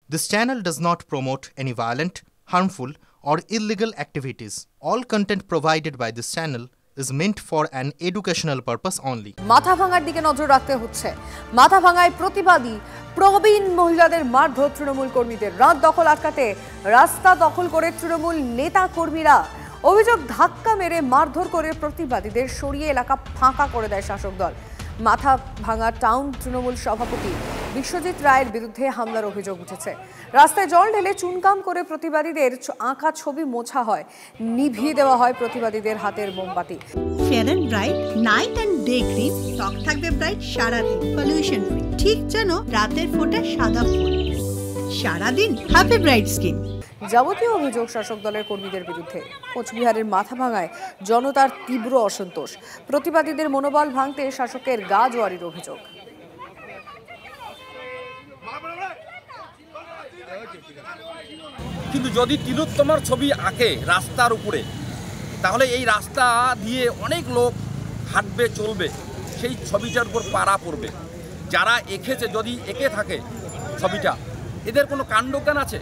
This channel does not promote any violent, harmful, or illegal activities. All content provided by this channel is meant for an educational purpose only. মাথাভাঙার দিকে নজর রাখতে হচ্ছে। মাথাভাঙায় প্রতিবাদী প্রবীণ মহিলাদের মারধর তৃণমূল কর্মীদের। রাত দখল আটকাতে রাস্তা দখল করে তৃণমূল নেতা কর্মীরা। অভিযোগ, ধাক্কা মেরে মারধর করে প্রতিবাদীদের সরিয়ে এলাকা ফাঁকা করে দেয় শাসক দল। মাথাভাঙা টাউন তৃণমূল সভাপতি বিশ্বজিৎ রায়ের বিরুদ্ধে হামলার অভিযোগ উঠেছে। রাস্তায় জল ঢেলে চুনকাম করে প্রতিবাদীদের আঁকা ছবি মোছা হয়, নিভিয়ে দেওয়া হয় প্রতিবাদীদের হাতের মোমবাতি। Fair and bright night and day cream, ত্বক থাকবে ব্রাইট সারাদিন, পলিউশন ফ্রি, ঠিক যেন রাতের ফোঁটা সাদা ফুল। সারাদিন হ্যাপি ব্রাইট স্কিন। যাবতীয় অভিযোগ শাসক দলের কর্মীদের বিরুদ্ধে। কোচবিহারের মাথাভাঙায় জনতার তীব্র অসন্তোষ। প্রতিবাদীদের মনোবল ভাঙতে শাসকের গা জোয়ারির অভিযোগ। কিন্তু যদি তিলোত্তমার ছবি আঁকে রাস্তার উপরে, তাহলে এই রাস্তা দিয়ে অনেক লোক হাঁটবে, চলবে, সেই ছবিটার উপর পাড়া পড়বে। যারা এঁকেছে, যদি এঁকে থাকে ছবিটা, এদের কোনো কাণ্ডজ্ঞান আছে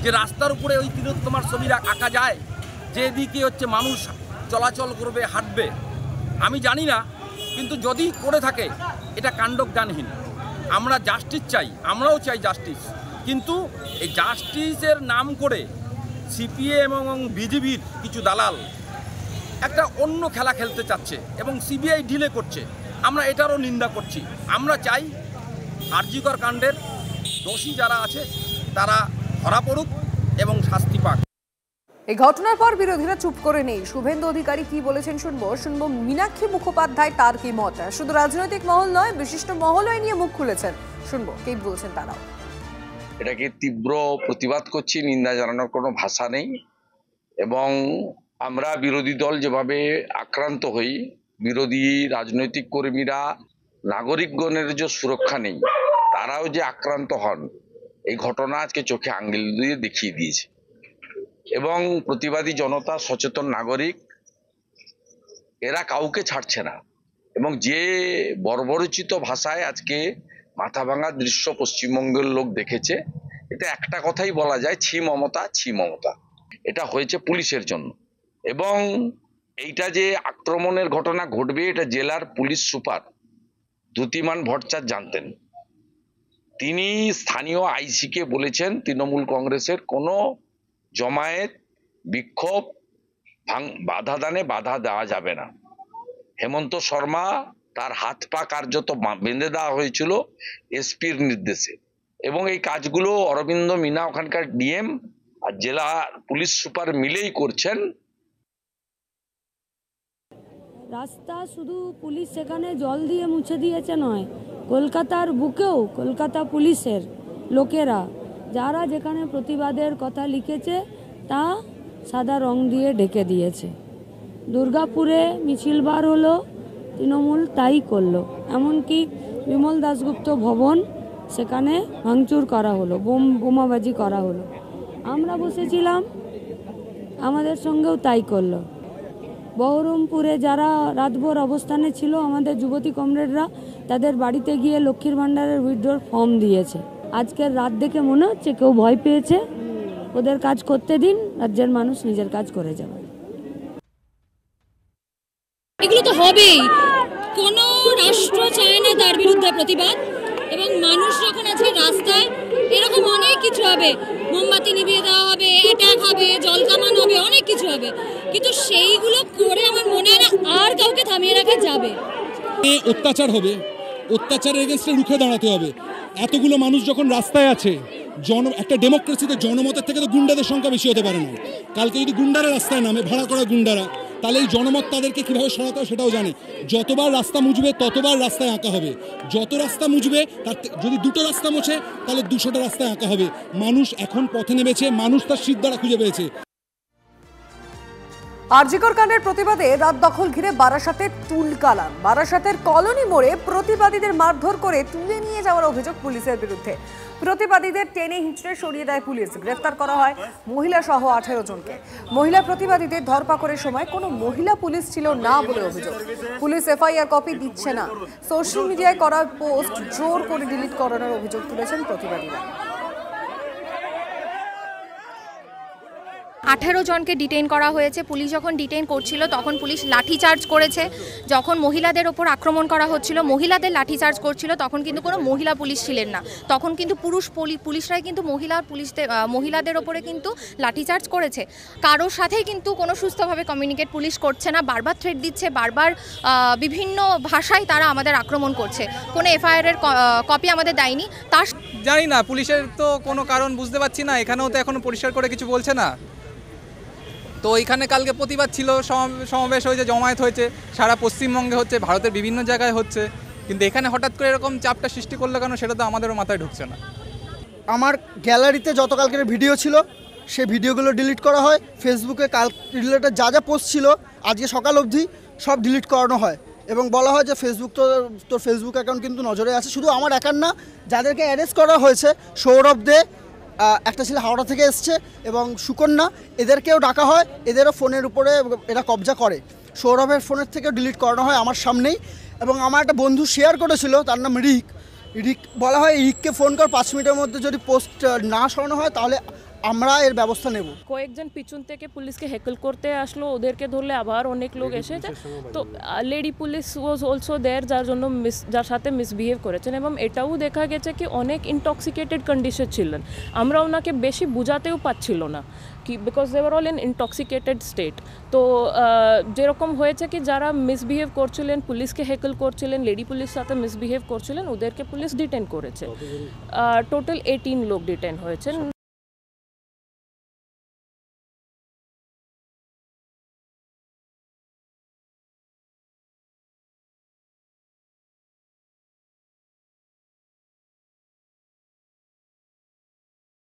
যে রাস্তার উপরে ওই তিলোত্তমার ছবি আঁকা যায়, যেদিকে হচ্ছে মানুষ চলাচল করবে, হাঁটবে? আমি জানি না, কিন্তু যদি করে থাকে এটা কাণ্ডজ্ঞানহীন। আমরা জাস্টিস চাই, আমরাও চাই জাস্টিস, কিন্তু এই জাস্টিসের নাম করে সিপিএম এবং বিজেপির কিছু দালাল একটা অন্য খেলা খেলতে চাচ্ছে এবং সিবিআই ডিলে করছে। আমরা এটারও নিন্দা করছি। আমরা চাই আরজিকর কাণ্ডের দোষী যারা আছে তারা ধরা পড়ুক এবং শাস্তি পাক। এই ঘটনার পর বিরোধীরা চুপ করে নেই। শুভেন্দু অধিকারী কি বলেছেন শুনবো। মীনাক্ষী মুখোপাধ্যায় তার কি মত। শুধু রাজনৈতিক মহল নয়, বিশিষ্ট মহলও নিয়ে মুখ খুলেছেন। শুনবো কি বলছেন তারাও। এটাকে তীব্র প্রতিবাদ করছি, নিন্দা জানানোর কোনো ভাষা নেই। এবং আমরা বিরোধী দল যেভাবে আক্রান্ত হই, বিরোধী রাজনৈতিক কর্মীরা, নাগরিকগণের যে সুরক্ষা নেই, তারাও যে আক্রান্ত হন, এই ঘটনা আজকে চোখে আঙ্গুল দিয়ে দেখিয়ে দিয়েছে। এবং প্রতিবাদী জনতা, সচেতন নাগরিক, এরা কাউকে ছাড়ছে না। এবং যে বর্বরচিত ভাষায় আজকে মাথাভাঙা দৃশ্য পশ্চিমবঙ্গের লোক দেখেছে, এটা একটা কথাই বলা যায়, ছি মমতা, ছি মমতা। এটা হয়েছে পুলিশের জন্য। এবং এইটা যে আক্রমণের ঘটনা ঘটবে, এটা জেলার পুলিশ সুপার দ্যুতিমান ভট্টাচার্য জানতেন। তিনি স্থানীয় আইসিকে বলেছেন তৃণমূল কংগ্রেসের কোনো জমায়েত, বিক্ষোভ, বাধা দানে বাধা দেওয়া যাবে না। হেমন্ত শর্মা, তার হাত পা কার্যত বেঁধে দেওয়া হয়েছিল এসপির নির্দেশে। এবং এই কাজগুলো অরবিন্দ মিনা, ওখানকার ডিএম আর জেলা পুলিশ সুপার মিলেই করছেন। রাস্তা শুধু পুলিশ সেখানে জল দিয়ে মুছে দিয়েছে নয়, কলকাতার বুকেও কলকাতা পুলিশের লোকেরা যারা যেখানে প্রতিবাদের কথা লিখেছে তা সাদা রং দিয়ে ঢেকে দিয়েছে। দুর্গাপুরে মিছিল বার হলো, তৃণমূল তাই করলো। এমনকি বিমল দাশগুপ্ত ভবন, সেখানে ভাঙচুর করা হলো, বোমাবাজি করা হলো। আমরা বসেছিলাম, আমাদের সঙ্গেও তাই করলো। বহরমপুরে যারা রাতভর অবস্থানে ছিল, আমাদের যুবতী কমরেডরা, তাদের বাড়িতে গিয়ে লক্ষ্মীর ভাণ্ডারের উইথড্রর ফর্ম দিয়েছে। আজকের রাত দেখে মনে হচ্ছে কেউ ভয় পেয়েছে। ওদের কাজ করতে দিন, রাজ্যের মানুষ নিজের কাজ করে যাবে। এগুলো তো হবেই, কোনো রাষ্ট্র চায় না তার বিরুদ্ধে প্রতিবাদ। এবং মানুষ যখন আজকে রাস্তায়, এরকম অনেক কিছু হবে, মোমবাতি নিভিয়ে দেওয়া হবে, অ্যাটাক হবে, জল কামান হবে, অনেক কিছু হবে, কিন্তু সেইগুলো করে আমার মনে হয় না আর কাউকে থামিয়ে রাখা যাবে। অত্যাচার হবে, অত্যাচারের এগেইনস্টে রুখে দাঁড়াতে হবে। এতগুলো মানুষ যখন রাস্তায় আছে, একটা ডেমোক্রেসিতে জনমতের থেকে তো গুন্ডাদের সংখ্যা বেশি হতে পারে না। কালকে যদি গুন্ডারা রাস্তায় নামে, ভাড়া করা গুন্ডারা, তাহলে এই জনমত তাদেরকে কীভাবে সরাতে হয় সেটাও জানে। যতবার রাস্তা মুছবে ততবার রাস্তায় আঁকা হবে। যত রাস্তা মুছবে, তার যদি দুটো রাস্তা মোছে তাহলে 200টা রাস্তায় আঁকা হবে। মানুষ এখন পথে নেমেছে, মানুষ তার সিদ্ধারা খুঁজে পেয়েছে। আরজিকর কাণ্ডের প্রতিবাদে রাত দখল ঘিরে বারাসাতে তুলকালাম। বারাসাতের কলোনি মোড়ে প্রতিবাদীদের মারধর করে তুলে নিয়ে যাওয়ার অভিযোগ পুলিশের বিরুদ্ধে। প্রতিবাদীদের টেনে হিঁচড়ে সরিয়ে দেয় পুলিশ। গ্রেফতার করা হয় মহিলা সহ 18 জনকে। মহিলা প্রতিবাদীদের ধরপাকড়ের সময় কোনো মহিলা পুলিশ ছিল না বলে অভিযোগ। পুলিশ এফআইআর কপি দিচ্ছে না। সোশ্যাল মিডিয়ায় করা পোস্ট জোর করে ডিলিট করানোর অভিযোগ তুলেছেন প্রতিবাদীরা। 18 জনকে ডিটেইন করা হয়েছে। পুলিশ যখন ডিটেইন করছিল তখন পুলিশ লাঠিচার্জ করেছে। যখন মহিলাদের ওপর আক্রমণ করা হচ্ছিল, মহিলাদের লাঠিচার্জ করছিল, তখন কিন্তু কোনো মহিলা পুলিশ ছিলেন না, তখন কিন্তু পুরুষ পুলিশরাই কিন্তু মহিলাদের ওপরে কিন্তু লাঠিচার্জ করেছে। কারোর সাথেই কিন্তু কোনো সুস্থভাবে কমিউনিকেট পুলিশ করছে না, বারবার থ্রেট দিচ্ছে, বারবার বিভিন্ন ভাষায় তারা আমাদের আক্রমণ করছে। কোনো এফআইআর এর কপি আমাদের দেয়নি। তার জানি না, পুলিশের তো কোনো কারণ বুঝতে পারছি না, এখানেও তো এখনো পরিষ্কার করে কিছু বলছে না। তো এখানে কালকে প্রতিবাদ ছিল, সমাবেশ হয়েছে, জমায়েত হয়েছে, সারা পশ্চিমবঙ্গে হচ্ছে, ভারতের বিভিন্ন জায়গায় হচ্ছে, কিন্তু এখানে হঠাৎ করে এরকম চাপটা সৃষ্টি করলো কেন সেটা তো আমাদেরও মাথায় ঢুকছে না। আমার গ্যালারিতে যত কালকের ভিডিও ছিল সেই ভিডিওগুলো ডিলিট করা হয়, ফেসবুকে কাল রিলেটেড যা যা পোস্ট ছিল আজকে সকাল অবধি সব ডিলিট করানো হয় এবং বলা হয় যে তোর ফেসবুক অ্যাকাউন্ট কিন্তু নজরে আছে। শুধু আমার একার না, যাদেরকে অ্যারেস্ট করা হয়েছে, সৌরভ দে, একটা ছেলে হাওড়া থেকে এসছে, এবং সুকন্যা, এদেরকেও ডাকা হয়, এদেরও ফোনের উপরে এরা কবজা করে। সৌরভের ফোনের থেকেও ডিলিট করানো হয় আমার সামনেই। এবং আমার একটা বন্ধু শেয়ার করেছিল, তার নাম রিক, বলা হয় রিককে ফোন কর, 5 মিনিটের মধ্যে যদি পোস্ট না সরানো হয় তাহলে আমরা এর ব্যবস্থা নেব। কয়েকজন পিছন থেকে পুলিশকে হেকল করতে আসলো, ওদেরকে ধরলে আবার অনেক লোক এসেছে। তো lady police was also there, যার সাথে মিসবিহেভ করেছেন, এবং এটাও দেখা গেছে কি অনেক ইনটক্সিকেটেড কন্ডিশন ছিলেন। আমরা ওনাকে বেশি বুঝাতেও পারছিল না কি, because they were all in intoxicated state. তো যেরকম হয়েছে কি যারা মিসবিহেভ করছিলেন, পুলিশকে হেকল করছিলেন, লেডি পুলিশ সাথে মিসবিহেভ করছিলেন, ওদেরকে পুলিশ ডিটেন করেছে। টোটাল 18 লোক ডিটেন হয়েছেন।